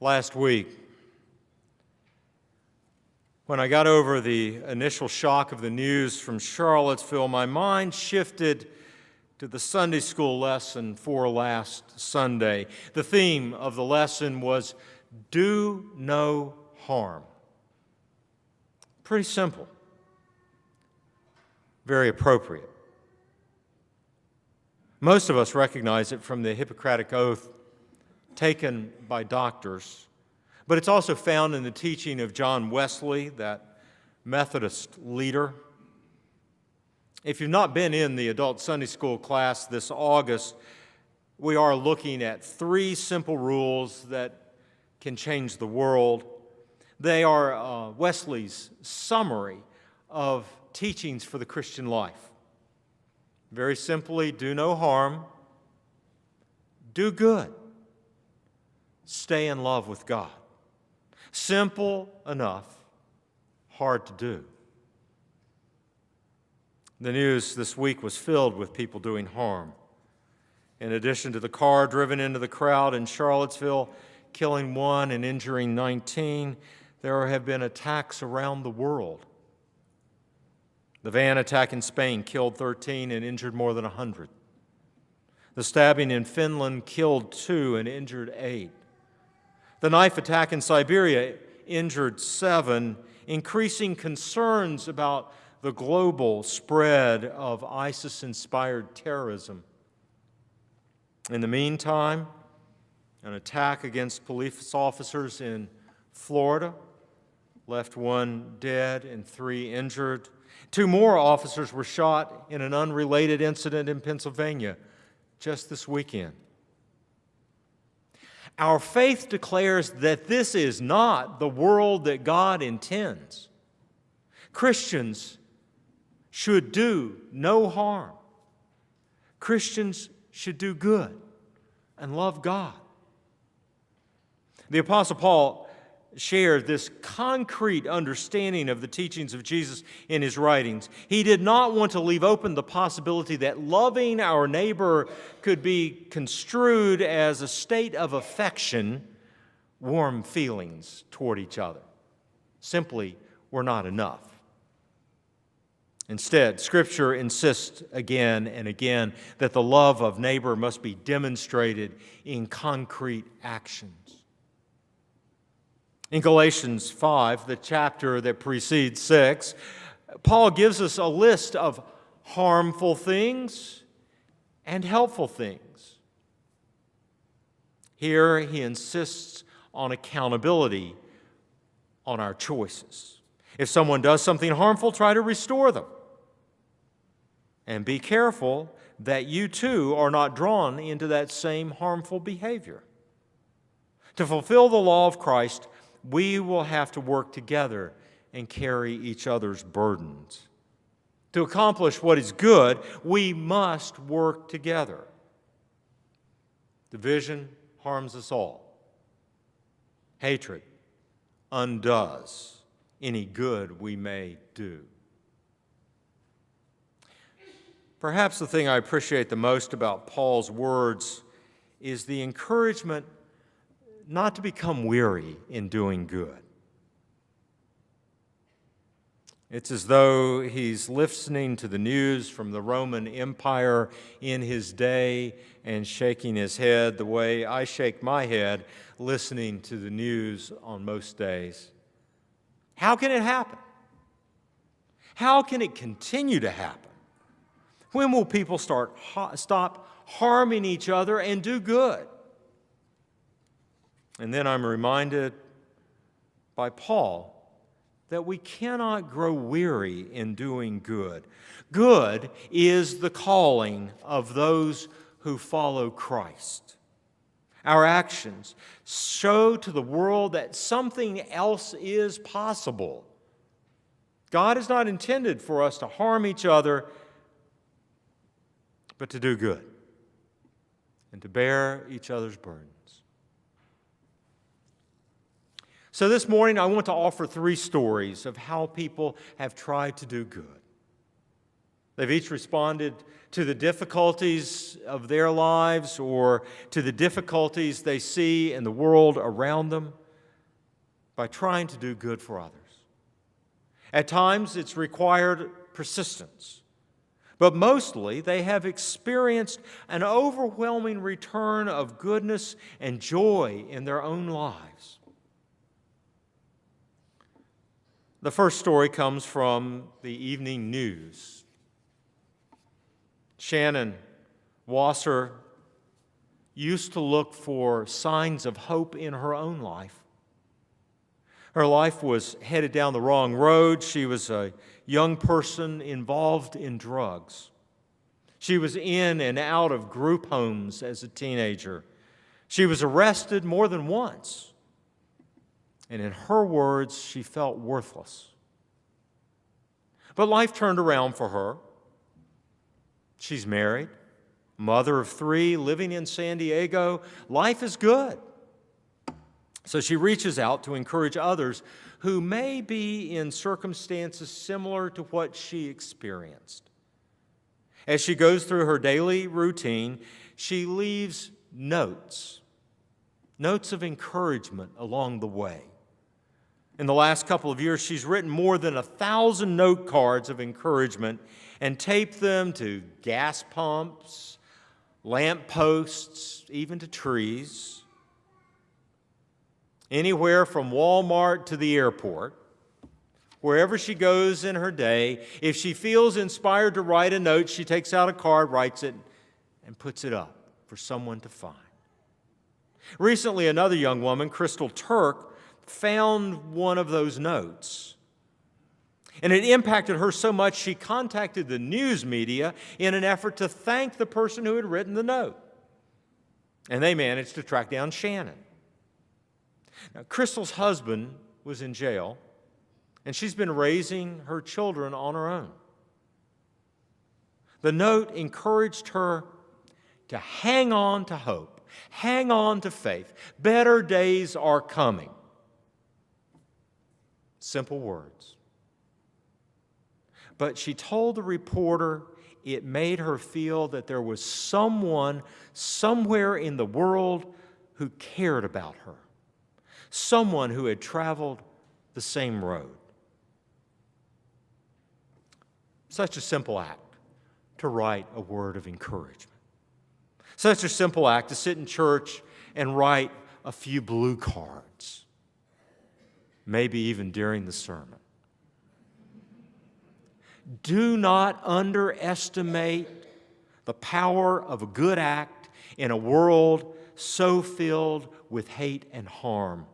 Last week, when I got over the initial shock of the news from Charlottesville, my mind shifted to the Sunday school lesson for last Sunday. The theme of the lesson was, "Do no harm." Pretty simple. Very appropriate. Most of us recognize it from the Hippocratic Oath taken by doctors, but it's also found in the teaching of John Wesley, that Methodist leader. If you've not been in the adult Sunday school class this August, we are looking at 3 simple rules that can change the world. They are Wesley's summary of teachings for the Christian life. Very simply, do no harm, do good, stay in love with God. Simple enough, hard to do. The news this week was filled with people doing harm. In addition to the car driven into the crowd in Charlottesville, killing 1 and injuring 19, there have been attacks around the world. The van attack in Spain killed 13 and injured more than 100. The stabbing in Finland killed 2 and injured 8. The knife attack in Siberia injured 7, increasing concerns about the global spread of ISIS-inspired terrorism. In the meantime, an attack against police officers in Florida left 1 dead and 3 injured. 2 more officers were shot in an unrelated incident in Pennsylvania just this weekend. Our faith declares that this is not the world that God intends. Christians should do no harm. Christians should do good and love God. The Apostle Paul shared this concrete understanding of the teachings of Jesus in his writings. He did not want to leave open the possibility that loving our neighbor could be construed as a state of affection, warm feelings toward each other. Simply were not enough. Instead, Scripture insists again and again that the love of neighbor must be demonstrated in concrete actions. In Galatians 5, the chapter that precedes 6, Paul gives us a list of harmful things and helpful things. Here he insists on accountability on our choices. If someone does something harmful, try to restore them. And be careful that you too are not drawn into that same harmful behavior. To fulfill the law of Christ, we will have to work together and carry each other's burdens. To accomplish what is good, we must work together. Division harms us all. Hatred undoes any good we may do. Perhaps the thing I appreciate the most about Paul's words is the encouragement not to become weary in doing good. It's as though he's listening to the news from the Roman Empire in his day and shaking his head the way I shake my head listening to the news on most days. How can it happen? How can it continue to happen? When will people stop harming each other and do good? And then I'm reminded by Paul that we cannot grow weary in doing good. Good is the calling of those who follow Christ. Our actions show to the world that something else is possible. God has not intended for us to harm each other, but to do good and to bear each other's burdens. So this morning, I want to offer 3 stories of how people have tried to do good. They've each responded to the difficulties of their lives or to the difficulties they see in the world around them by trying to do good for others. At times, it's required persistence, but mostly they have experienced an overwhelming return of goodness and joy in their own lives. The first story comes from the Evening News. Shannon Wasser used to look for signs of hope in her own life. Her life was headed down the wrong road. She was a young person involved in drugs. She was in and out of group homes as a teenager. She was arrested more than once. And in her words, she felt worthless. But life turned around for her. She's married, mother of 3, living in San Diego. Life is good. So she reaches out to encourage others who may be in circumstances similar to what she experienced. As she goes through her daily routine, she leaves notes of encouragement along the way. In the last couple of years, she's written more than 1,000 note cards of encouragement and taped them to gas pumps, lamp posts, even to trees. Anywhere from Walmart to the airport, wherever she goes in her day, if she feels inspired to write a note, she takes out a card, writes it, and puts it up for someone to find. Recently, another young woman, Crystal Turk, found one of those notes. And it impacted her so much, she contacted the news media in an effort to thank the person who had written the note. And they managed to track down Shannon. Now, Crystal's husband was in jail, and she's been raising her children on her own. The note encouraged her to hang on to hope, hang on to faith. Better days are coming. Simple words. But she told the reporter it made her feel that there was someone somewhere in the world who cared about her, someone who had traveled the same road. Such a simple act to write a word of encouragement. Such a simple act to sit in church and write a few blue cards, maybe even during the sermon. Do not underestimate the power of a good act in a world so filled with hate and harm.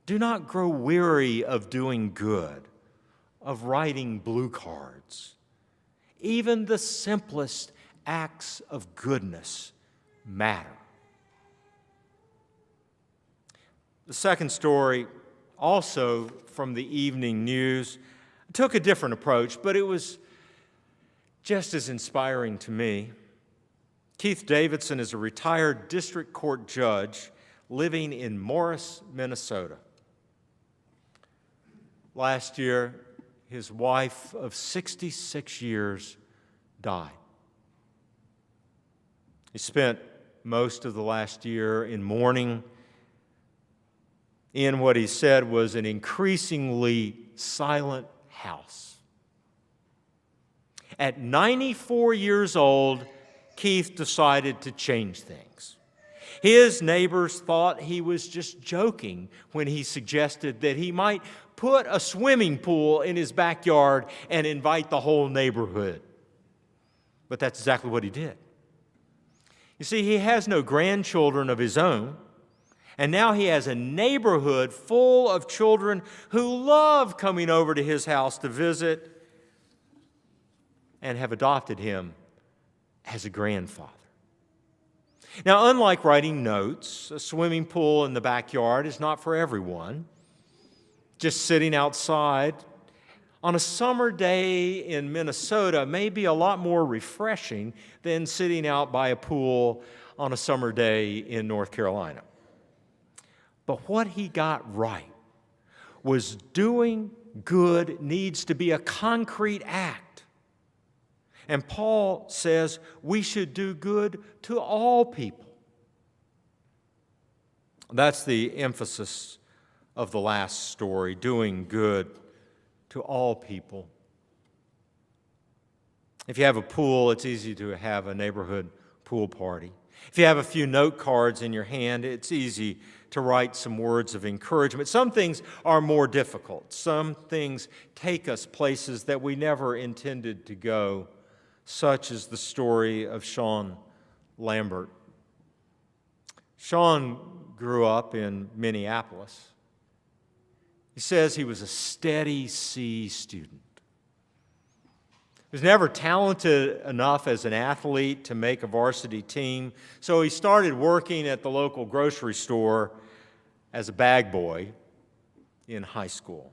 Do not grow weary of doing good, of writing blue cards. Even the simplest acts of goodness matter. The second story, also from the Evening News, took a different approach, but it was just as inspiring to me. Keith Davidson is a retired district court judge living in Morris, Minnesota. Last year, his wife of 66 years died. He spent most of the last year in mourning in what he said was an increasingly silent house. At 94 years old, Keith decided to change things. His neighbors thought he was just joking when he suggested that he might put a swimming pool in his backyard and invite the whole neighborhood. But that's exactly what he did. You see, he has no grandchildren of his own, and now he has a neighborhood full of children who love coming over to his house to visit and have adopted him as a grandfather. Now, unlike writing notes, a swimming pool in the backyard is not for everyone. Just sitting outside on a summer day in Minnesota may be a lot more refreshing than sitting out by a pool on a summer day in North Carolina. But what he got right was doing good needs to be a concrete act. And Paul says we should do good to all people. That's the emphasis of the last story, doing good to all people. If you have a pool, it's easy to have a neighborhood pool party. If you have a few note cards in your hand, it's easy to write some words of encouragement. Some things are more difficult. Some things take us places that we never intended to go, such as the story of Sean Lambert. Sean grew up in Minneapolis. He says he was a steady C student. He was never talented enough as an athlete to make a varsity team, so he started working at the local grocery store as a bag boy in high school.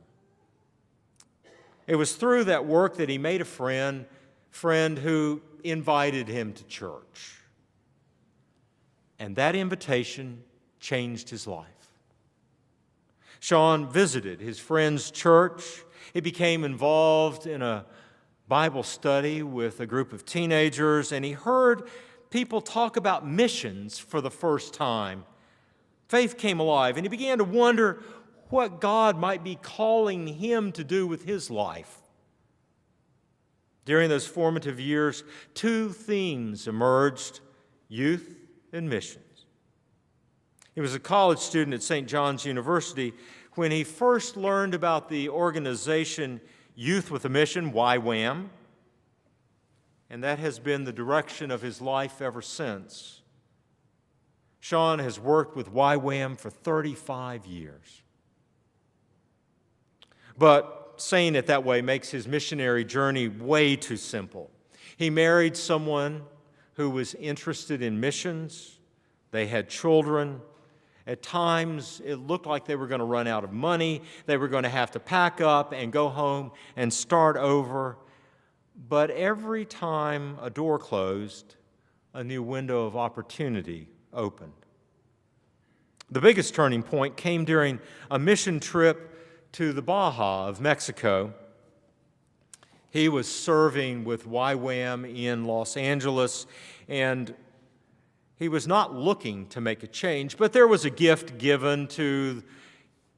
It was through that work that he made a friend who invited him to church. And that invitation changed his life. Sean visited his friend's church. He became involved in a Bible study with a group of teenagers, and he heard people talk about missions for the first time. Faith came alive, and he began to wonder what God might be calling him to do with his life. During those formative years, two themes emerged: youth and missions. He was a college student at St. John's University when he first learned about the organization Youth with a Mission, YWAM, and that has been the direction of his life ever since. Sean has worked with YWAM for 35 years. But saying it that way makes his missionary journey way too simple. He married someone who was interested in missions. They had children. At times, it looked like they were going to run out of money. They were going to have to pack up and go home and start over. But every time a door closed, a new window of opportunity opened. The biggest turning point came during a mission trip to the Baja of Mexico. He was serving with YWAM in Los Angeles, and he was not looking to make a change, but there was a gift given to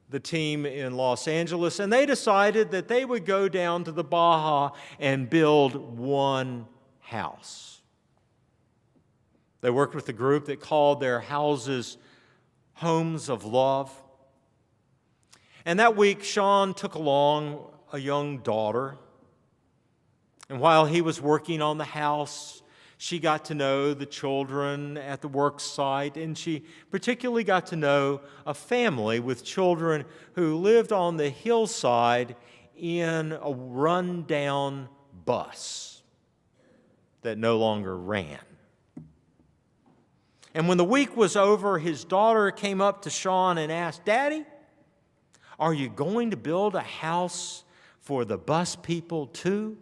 the team in Los Angeles, and they decided that they would go down to the Baja and build one house. They worked with a group that called their houses Homes of Love. And that week, Sean took along a young daughter, and while he was working on the house, she got to know the children at the work site, and she particularly got to know a family with children who lived on the hillside in a run-down bus that no longer ran. And when the week was over, his daughter came up to Sean and asked, "Daddy, are you going to build a house for the bus people too?"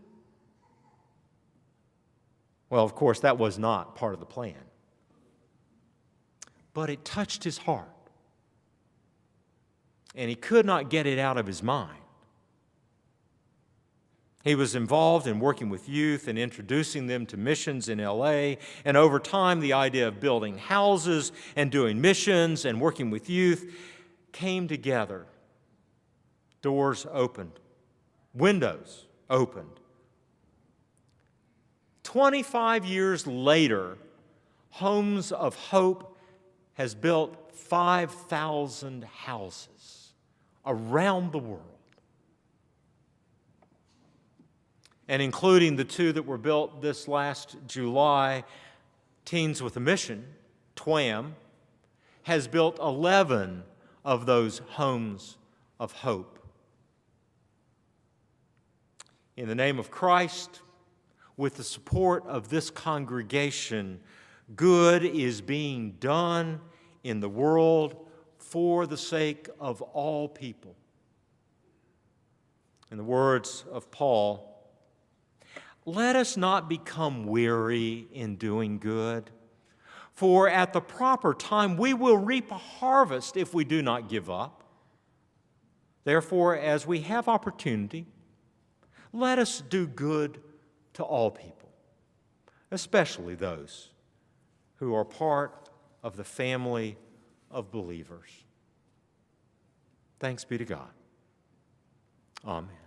Well, of course, that was not part of the plan. But it touched his heart, and he could not get it out of his mind. He was involved in working with youth and introducing them to missions in LA, and over time, the idea of building houses and doing missions and working with youth came together. Doors opened, windows opened. 25 years later, Homes of Hope has built 5,000 houses around the world. And including the two that were built this last July, Teens with a Mission, TWAM, has built 11 of those Homes of Hope. In the name of Christ, with the support of this congregation, good is being done in the world for the sake of all people. In the words of Paul, let us not become weary in doing good, for at the proper time we will reap a harvest if we do not give up. Therefore, as we have opportunity, let us do good to all people, especially those who are part of the family of believers. Thanks be to God. Amen.